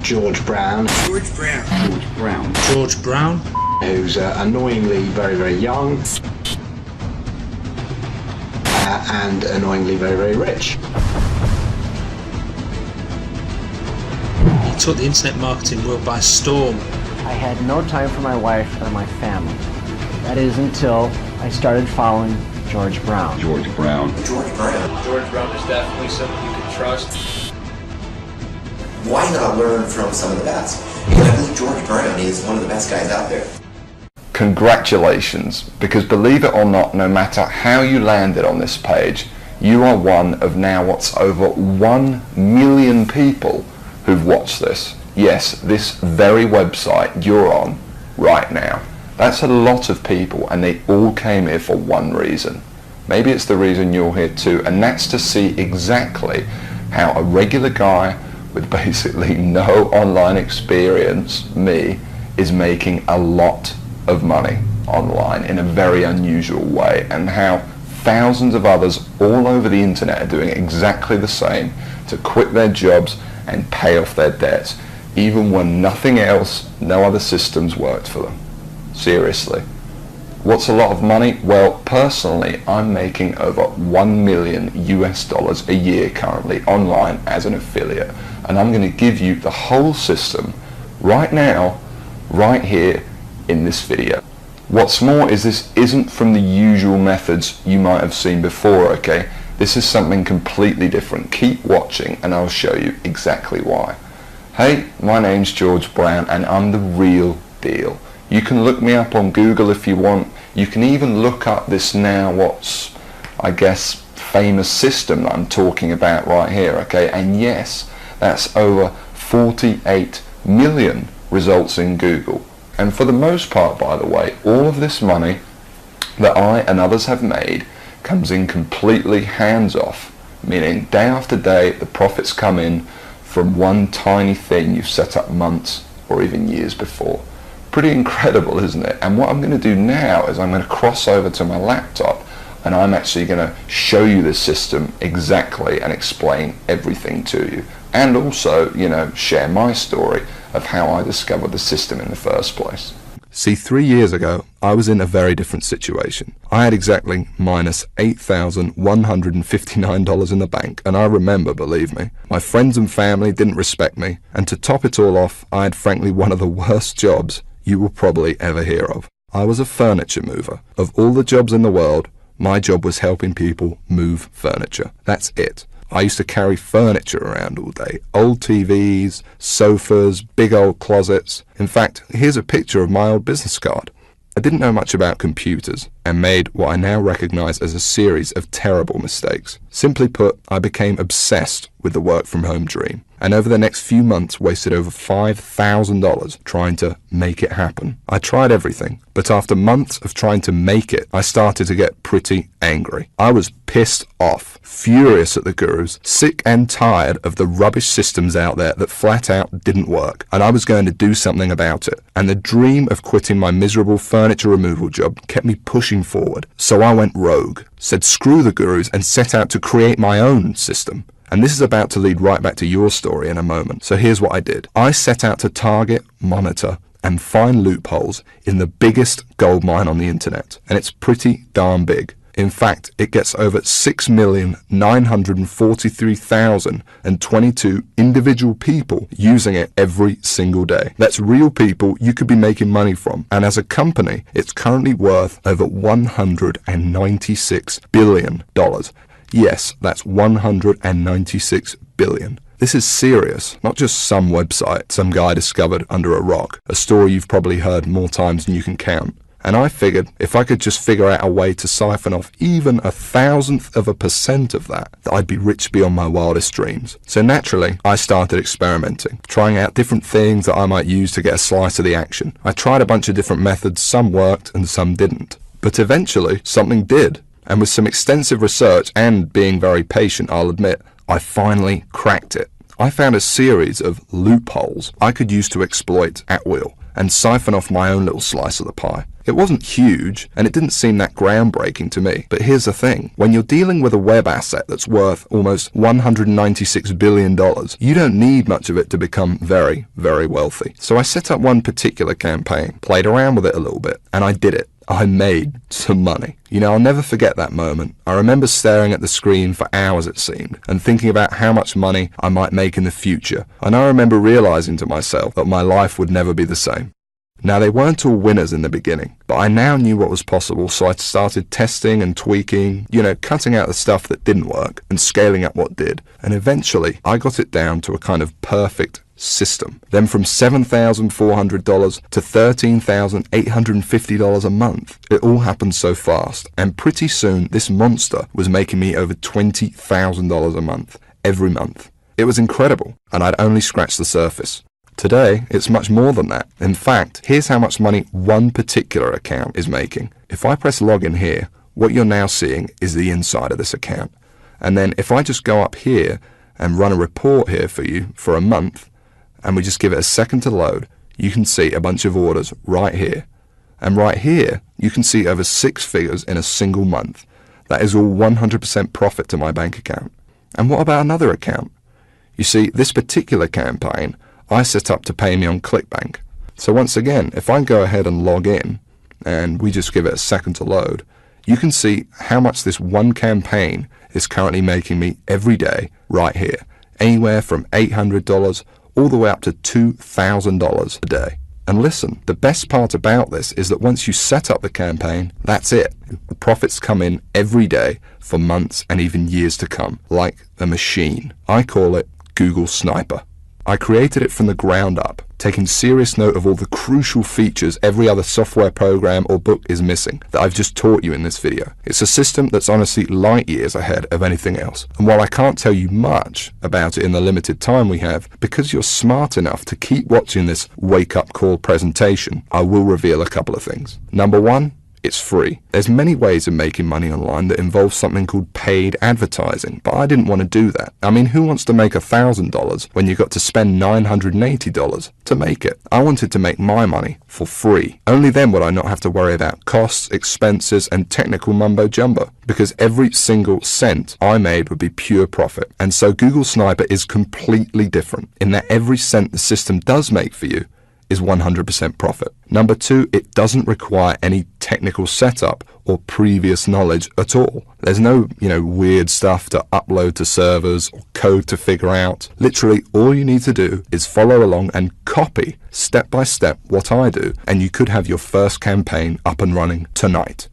George Brown. George Brown. George Brown. George Brown. Who's annoyingly very, very young. And annoyingly very, very rich. He took the internet marketing world by storm. I had no time for my wife or my family. That is until I started following George Brown. George Brown. George Brown. George Brown is definitely someone you can trust. Why not learn from some of the best? Because I believe George Brown is one of the best guys out there. Congratulations, because believe it or not, no matter how you landed on this page, you are one of now what's over 1 million people who've watched this. Yes, this very website you're on right now. That's a lot of people, and they all came here for one reason. Maybe it's the reason you're here too, and that's to see exactly how a regular guy with basically no online experience, me, is making a lot of money online in a very unusual way, and how thousands of others all over the internet are doing exactly the same to quit their jobs and pay off their debts, even when nothing else, no other systems worked for them. Seriously. What's a lot of money? Well, personally, I'm making over $1 million US a year currently online as an affiliate, and I'm going to give you the whole system right now, right here in this video. What's more is this isn't from the usual methods you might have seen before, okay? This is something completely different. Keep watching and I'll show you exactly why. Hey, my name's George Brown and I'm the real deal. You can look me up on Google if you want. You can even look up this now what's, I guess, famous system that I'm talking about right here, okay? And yes, that's over 48 million results in Google. And for the most part, by the way, all of this money that I and others have made comes in completely hands-off, meaning day after day the profits come in from one tiny thing you've set up months or even years before. Pretty incredible, isn't it? And what I'm going to do now is I'm going to cross over to my laptop and I'm actually going to show you this system exactly and explain everything to you. And also, you know, share my story of how I discovered the system in the first place. See, 3 years ago, I was in a very different situation. I had exactly minus $8,159 in the bank, and I remember, believe me, my friends and family didn't respect me, and to top it all off, I had frankly one of the worst jobs you will probably ever hear of. I was a furniture mover. Of all the jobs in the world, my job was helping people move furniture. That's it. I used to carry furniture around all day. Old TVs, sofas, big old closets. In fact, here's a picture of my old business card. I didn't know much about computers and made what I now recognize as a series of terrible mistakes. Simply put, I became obsessed with the work from home dream, and over the next few months wasted over $5,000 trying to make it happen. I tried everything, but after months of trying to make it, I started to get pretty angry. I was pissed off, furious at the gurus, sick and tired of the rubbish systems out there that flat out didn't work, and I was going to do something about it. And the dream of quitting my miserable furniture removal job kept me pushing forward. So I went rogue, said screw the gurus, and set out to create my own system. And this is about to lead right back to your story in a moment. So here's what I did. I set out to target, monitor, and find loopholes in the biggest goldmine on the internet. And it's pretty darn big. In fact, it gets over 6,943,022 individual people using it every single day. That's real people you could be making money from. And as a company, it's currently worth over $196 billion. Yes, that's $196 billion. This is serious, not just some website some guy discovered under a rock, a story you've probably heard more times than you can count. And I figured if I could just figure out a way to siphon off even 1,000% of that, I'd be rich beyond my wildest dreams. So naturally, I started experimenting, trying out different things that I might use to get a slice of the action. I tried a bunch of different methods, some worked and some didn't. But eventually, something did. And with some extensive research and being very patient, I'll admit, I finally cracked it. I found a series of loopholes I could use to exploit at will. and siphon off my own little slice of the pie. It wasn't huge, and it didn't seem that groundbreaking to me. But here's the thing. When you're dealing with a web asset that's worth almost $196 billion, you don't need much of it to become very, very wealthy. So I set up one particular campaign, played around with it a little bit, and I did it. I made some money. You know, I'll never forget that moment. I remember staring at the screen for hours, it seemed, and thinking about how much money I might make in the future. And I remember realizing to myself that my life would never be the same. Now, they weren't all winners in the beginning, but I now knew what was possible, so I started testing and tweaking, you know, cutting out the stuff that didn't work and scaling up what did. And eventually, I got it down to a kind of perfect system. Then from $7,400 to $13,850 a month. It all happened so fast, and pretty soon this monster was making me over $20,000 a month, every month. It was incredible, and I'd only scratched the surface. Today, it's much more than that. In fact, here's how much money one particular account is making. If I press login here, what you're now seeing is the inside of this account. And then if I just go up here and run a report here for you for a month, and we just give it a second to load, you can see a bunch of orders right here. And right here, you can see over 6 figures in a single month. That is all 100% profit to my bank account. And what about another account? You see, this particular campaign, I set up to pay me on ClickBank. So once again, if I go ahead and log in, and we just give it a second to load, you can see how much this one campaign is currently making me every day right here. Anywhere from $800 all the way up to $2,000 a day. And listen, the best part about this is that once you set up the campaign, that's it. The profits come in every day for months and even years to come, like a machine. I call it Google Sniper. I created it from the ground up, taking serious note of all the crucial features every other software program or book is missing that I've just taught you in this video. It's a system that's honestly light years ahead of anything else. And while I can't tell you much about it in the limited time we have, because you're smart enough to keep watching this wake-up call presentation, I will reveal a couple of things. Number one, it's free. There's many ways of making money online that involve something called paid advertising, but I didn't want to do that. I mean, who wants to make $1,000 when you've got to spend $980 to make it? I wanted to make my money for free. Only then would I not have to worry about costs, expenses, and technical mumbo jumbo, because every single cent I made would be pure profit. And so Google Sniper is completely different in that every cent the system does make for you is 100% profit. Number two, it doesn't require any technical setup or previous knowledge at all. There's no, weird stuff to upload to servers or code to figure out. Literally, all you need to do is follow along and copy step by step what I do, and you could have your first campaign up and running tonight.